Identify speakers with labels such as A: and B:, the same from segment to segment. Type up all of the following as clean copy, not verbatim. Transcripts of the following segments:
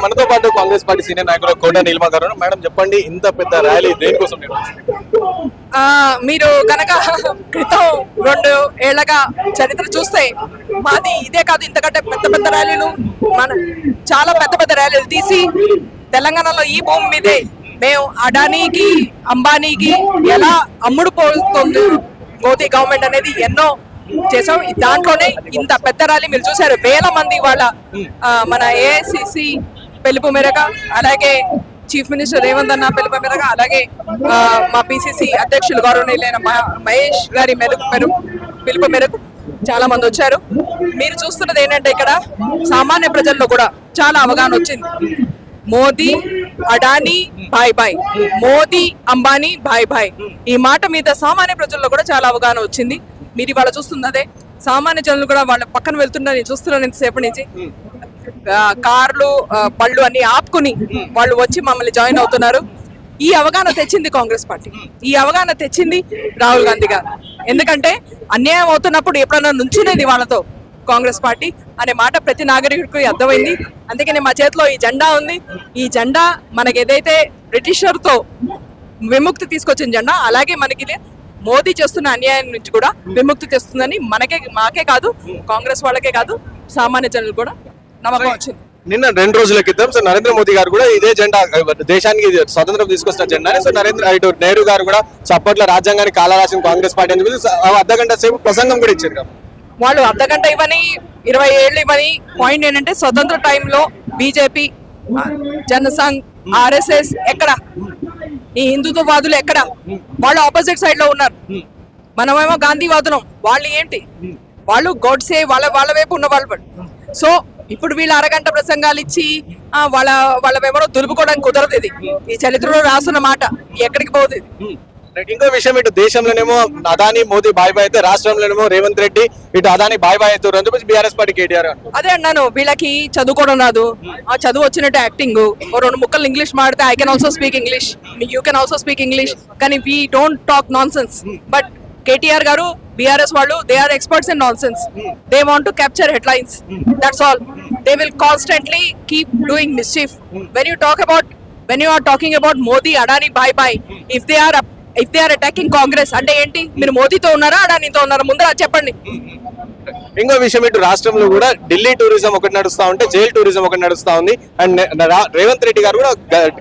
A: మనతో పాటు Congress party senior నాయకులు కోట నీలిమ గారు. మేడం చెప్పండి, ఇంత పెద్ద ర్యాలీ దేనికోసం
B: మీరు కనుక క్రితం 2 ఏళ్లగా చరిత్ర చూస్తే మాది ఇదే కాదు, ఇంతకంటే పెద్ద పెద్ద ర్యాలీలు, మన చాలా పెద్ద పెద్ద ర్యాలీలు తీసి తెలంగాణలో ఈ భూమి మీదే మేము అడానీకి అంబానీకి ఎలా అమ్ముడు పోతుంది మోదీ గవర్నమెంట్ అనేది ఎన్నో చేసాం. దాంట్లోనే ఇంత పెద్ద ర్యాలీ మీరు చూసారు. వేల మంది వాళ్ళ మన ఏఐసిసి పిలుపు మేరకు, అలాగే చీఫ్ మినిస్టర్ రేవంత్ అన్న పిలుపు మేరకు, అలాగే మా పిసిసి అధ్యక్షులు గౌరవనీయులైన మహేష్ గారి పిలుపు మేరకు చాలా మంది వచ్చారు. మీరు చూస్తున్నది ఏంటంటే ఇక్కడ సామాన్య ప్రజల్లో కూడా చాలా అవగాహన వచ్చింది. మోదీ అడానీ బాయ్ బాయ్, మోదీ అంబానీ బాయ్ బాయ్, ఈ మాట మీద సామాన్య ప్రజల్లో కూడా చాలా అవగాహన వచ్చింది. మీరు ఇవాళ చూస్తున్నదే సామాన్య జనులు కూడా వాళ్ళ పక్కన వెళ్తున్నారు. నేను చూస్తున్నాను ఇంతసేపటి నుంచి కార్లు బళ్ళు అన్ని ఆపుకుని వాళ్ళు వచ్చి మమ్మల్ని జాయిన్ అవుతున్నారు. ఈ అవగాహన తెచ్చింది కాంగ్రెస్ పార్టీ, ఈ అవగాహన తెచ్చింది రాహుల్ గాంధీ గారు. ఎందుకంటే అన్యాయం అవుతున్నప్పుడు ఎప్పుడన్నా నుంచునేది వాళ్ళతో కాంగ్రెస్ పార్టీ అనే మాట ప్రతి నాగరికుడికి అర్థమైంది. అందుకని మా చేతిలో ఈ జెండా ఉంది. ఈ జెండా మనకి ఏదైతే బ్రిటిషర్తో విముక్తి తీసుకొచ్చిన జెండా, అలాగే మనకి మోదీ చేస్తున్న అన్యాయం నుంచి కూడా విముక్తి తెస్తుందని మాకే కాదు, కాంగ్రెస్ వాళ్ళకే కాదు, సామాన్య జనులు కూడా నమ్మకం వచ్చింది.
A: నిన్న 2 రోజుల క్రితం సో నరేంద్ర మోదీ గారు కూడా ఇదే జెండా, దేశానికి స్వతంత్రం తీసుకొచ్చిన జెండానే సో నెహ్రూ గారు కూడా అప్పట్లో రాజ్యాంగానికి కాల రాసిన కాంగ్రెస్ పార్టీ అని చెప్పి అర్ధగంట సేపు ప్రసంగం కూడా ఇచ్చారు.
B: వాళ్ళు అర్ధగంట ఇవ్వని 20 ఏళ్ళు ఇవ్వని, పాయింట్ ఏంటంటే స్వతంత్ర టైంలో బీజేపీ, జనసంఘ్, ఆర్ఎస్ఎస్ ఎక్కడ, ఈ హిందుత్వవాదులు ఎక్కడ? వాళ్ళు ఆపోజిట్ సైడ్ లో ఉన్నారు. మనమేమో గాంధీవాదులం. వాళ్ళు ఏంటి? వాళ్ళు గోడ్సే వాళ్ళ వైపు ఉన్న వాళ్ళు. సో ఇప్పుడు వీళ్ళు అరగంట ప్రసంగాలు ఇచ్చి వాళ్ళెవరో దులుపుకోవడానికి కుదరదు. ఇది ఈ చరిత్రలో రాస్తున్న మాట, ఎక్కడికి పోదు.
A: ఇంకో విషయం, ఇటు దేశంలోనేమో అదానీ మోదీ బాయ్ బాయ్ అయితే, రాష్ట్రంలోనేమో రేవంత్ రెడ్డి ఇటు అదానీ బాయ్ బాయ్ అవుతారు అని చెప్పి బీఆర్ఎస్ పార్టీ కేటీఆర్.
B: అదే అన్నాను, వీళ్ళకి చదువుకోవడం రాదు. ఆ చదువు వచ్చినట్టు యాక్టింగ్, 2 ముక్కలు ఇంగ్లీష్ మాడితే I can also speak English, you can also speak English, కానీ we don't talk nonsense. But KTR గారు, బీఆర్ఎస్ వాళ్ళు, they are experts in nonsense. They want to capture headlines, that's all. They will constantly keep doing mischief. When you are talking about Modi, Adani, bye. If they are attacking Congress, అంటే ఏంటి? మీరు మోదీతో ఉన్నారా, అడానీతో ఉన్నారా? ముందర చెప్పండి.
A: ఇంకో విషయం, ఇటు రాష్ట్రంలో కూడా ఢిల్లీ టూరిజం ఒకటి నడుస్తా ఉంటే, జైల్ టూరిజం ఒకటి నడుస్తా ఉంది. అండ్ రేవంత్ రెడ్డి గారు కూడా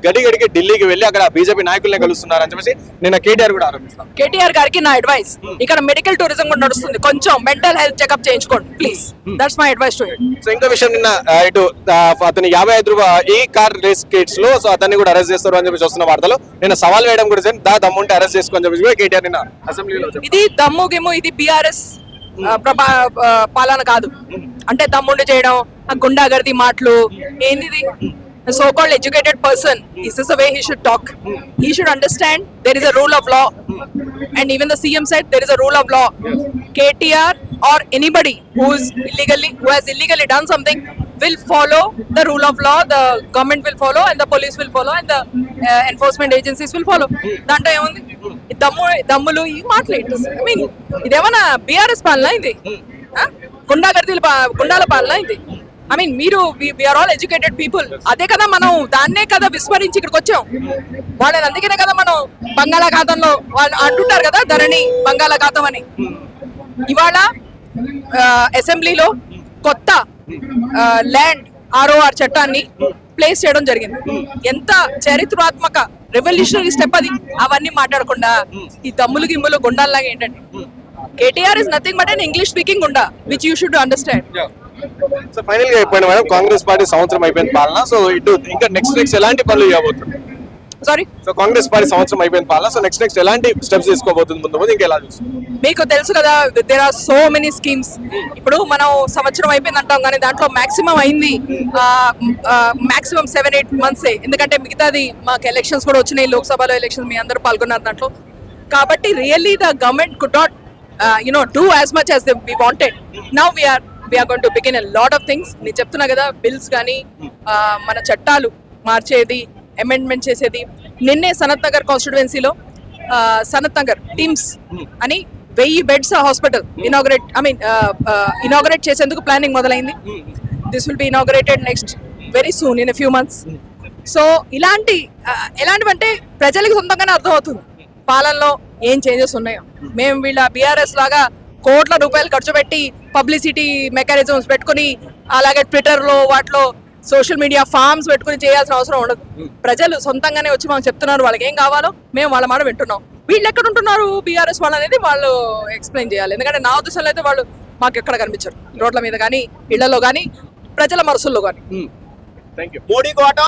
A: గడిగడికి ఢిల్లీకి వెళ్ళి అక్కడ బీజేపీ నాయకులనే కలుస్తున్నారు అని చెప్పేసి నిన్న కేటీఆర్ కూడా ఆరంభిస్తాం.
B: కేటీఆర్ గారికి నా అడ్వైస్, ఇక్కడ మెడికల్ టూరిజం కూడా నడుస్తుంది, కొంచెం మెంటల్ హెల్త్ చెకప్ చేయించుకోండి please. That's my advice to him.
A: So ఇంకో విషయం, నిన్న ఇటు అతని 55 రూపాయల ఈ కార్ రేస్ కేట్స్ లో సో అతన్ని కూడా అరెస్ట్ చేస్తారు అని చెప్పి వస్తున్న వార్తలు. నిన్న సవాల్ వేయడం కూడా దమ్ముంటే అరెస్ట్ చేసుకోని చెప్పి కేటీఆర్ నిన్న అసెంబ్లీలో.
B: ఇది దమ్ము గిమ్ము, ఇది బీఆర్ఎస్ పాలన కాదు. అంటే దమ్ముండి చేయడం, గుండాగర్ది మాటలు ఏంది? So called educated person, this is the way he should talk. He should understand there is a rule of law, and even the CM said there is a rule of law. KTR or anybody who has illegally done something will follow the rule of law. The government will follow, and the police will follow, and the enforcement agencies will follow. దాంట్లో ఏముంది? దమ్ములు ఈ మాట్లాడు. I mean ఇదేమన్నా BRS పాలన ఇది? గుండాల పాలన ఇది? I mean we are all educated people. అదే కదా మనం దాన్నే కదా విస్మరించి ఇక్కడికి వచ్చాం. వాళ్ళని అందుకనే కదా మనం బంగాళాఖాతంలో వాళ్ళు అంటుంటారు కదా, ధరణి బంగాళాఖాతం అని. ఇవాళ అసెంబ్లీలో కొత్త ల్యాండ్ ROR చట్టాన్ని ప్లేస్ చేయడం జరిగింది. ఎంత చరిత్రాత్మక రెవల్యూషనరీ స్టెప్ అది. అవన్నీ మాట్లాడకుండా ఈ తమ్ములు గిమ్ములు గుండాల్లాగా ఏంటండి? KTR is nothing but an English speaking goonda, which you should understand.
A: So final గా చెప్పండి మేడం, కాంగ్రెస్ పార్టీ సంవత్సరం అయిపోయింది పాలన, సో ఇటు ఇంకా నెక్స్ట్ ఎలాంటి పనులు చేయబోతుంది?
B: సారీ,
A: సో కాంగ్రెస్ పార్టీ సంవత్సరం అయిపోయింది పాలన, సో నెక్స్ట్ ఎలాంటి స్టెప్స్ తీసుకోబోతుంది ముందు ఇంకెలా చూస్తుంది?
B: మీకు తెలుసు కదా, there are so many schemes. ఇప్పుడు మనం సంవత్సరం అయిపోయింది అంటాం, కానీ దాంట్లో మాక్సిమం అయింది మాక్సిమం 7-8 months. ఎందుకంటే మిగతాది మాకు ఎలక్షన్స్ కూడా వచ్చినాయి, లోక్సభలో ఎలక్షన్స్ మీ అందరూ పాల్గొన్నారు దాంట్లో. కాబట్టి really the government could not do as much as we wanted. Now we are going to begin a lot of things. నేను చెప్తున్నా కదా, బిల్స్ కానీ మన చట్టాలు మార్చేది, అమెండ్మెంట్ చేసేది. నిన్నే సనత్ నగర్ కాన్స్టిట్యుయెన్సీలో సనత్ నగర్ టీమ్స్ అని 1000 beds హాస్పిటల్ ఇనాగరేట్ చేసేందుకు ప్లానింగ్ మొదలైంది. This will be inaugurated next very soon in few months. So ఎలాంటివంటే ప్రజలకు సొంతంగానే అర్థమవుతుంది పాలనలో ఏం చేంజెస్ ఉన్నాయో. మేము వీళ్ళ బీఆర్ఎస్ లాగా కోట్ల రూపాయలు ఖర్చు పెట్టి పబ్లిసిటీ మెకానిజమ్స్ పెట్టుకుని అలాగే ట్విట్టర్లో వాటిలో సోషల్ మీడియా ఫార్మ్స్ పెట్టుకుని చేయాల్సిన అవసరం ఉండదు. ప్రజలు సొంతంగానే వచ్చి మాకు చెప్తున్నారు వాళ్ళకి ఏం కావాలో, మేము వాళ్ళ మాట వింటున్నాం. వీళ్ళు ఎక్కడ ఉంటున్నారు బీఆర్ఎస్ వాళ్ళు అనేది వాళ్ళు ఎక్స్ప్లెయిన్ చేయాలి. ఎందుకంటే నా ఉద్దేశంలో అయితే వాళ్ళు మాకు ఎక్కడ కనిపించరు, రోడ్ల మీద కానీ ఇళ్లలో కానీ ప్రజల మనసుల్లో కానీ.
A: Thank you.
C: మోడీ కోట